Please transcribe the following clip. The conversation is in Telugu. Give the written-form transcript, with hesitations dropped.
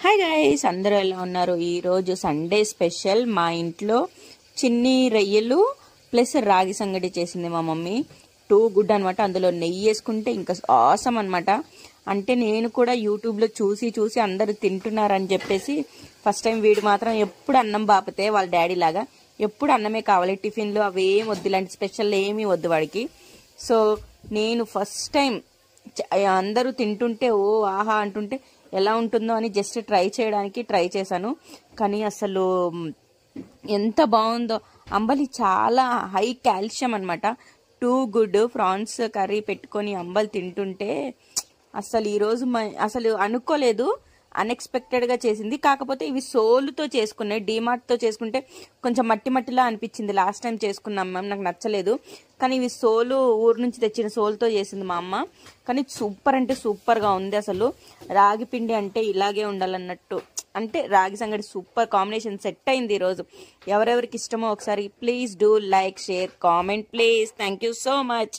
హాయ్ గైస్, అందరూ ఎలా ఉన్నారు? ఈరోజు సండే స్పెషల్ మా ఇంట్లో చిన్ని రొయ్యలు ప్లస్ రాగి సంగటి చేసింది మా మమ్మీ. టూ గుడ్ అనమాట. అందులో నెయ్యి వేసుకుంటే ఇంకా ఆసమ్ అనమాట. అంటే నేను కూడా యూట్యూబ్లో చూసి అందరూ తింటున్నారని చెప్పేసి ఫస్ట్ టైం వీడు మాత్రం ఎప్పుడు అన్నం బాపితే వాళ్ళ డాడీ లాగా ఎప్పుడు అన్నమే కావాలి, టిఫిన్లు అవి ఏం వద్దు, ఇలాంటి స్పెషల్ ఏమీ వద్దు వాడికి. సో నేను ఫస్ట్ టైం అందరూ తింటుంటే ఓ ఆహా అంటుంటే ఎలా ఉంటుందో అని జస్ట్ ట్రై చేశాను. కానీ అసలు ఎంత బాగుందో. అంబలి చాలా హై కాల్షియం అనమాట. Too good. ప్రాన్స్ కర్రీ పెట్టుకొని అంబలి తింటుంటే అసలు ఈరోజు అసలు అనుకోలేదు, అన్ఎక్స్పెక్టెడ్గా చేసింది. కాకపోతే ఇవి సోలుతో చేసుకున్నాయి, డీమార్ట్తో చేసుకుంటే కొంచెం మట్టిలా అనిపించింది. లాస్ట్ టైం చేసుకున్నాం మేము, నాకు నచ్చలేదు. కానీ ఇవి సోలు ఊరు నుంచి తెచ్చిన సోలుతో చేసింది మా అమ్మ. కానీ సూపర్ అంటే సూపర్గా ఉంది. అసలు రాగి పిండి అంటే ఇలాగే ఉండాలన్నట్టు. అంటే రాగి సంగటి సూపర్ కాంబినేషన్ సెట్ అయింది ఈరోజు. ఎవరెవరికి ఇష్టమో ఒకసారి please do like, share, comment please. Thank you so much.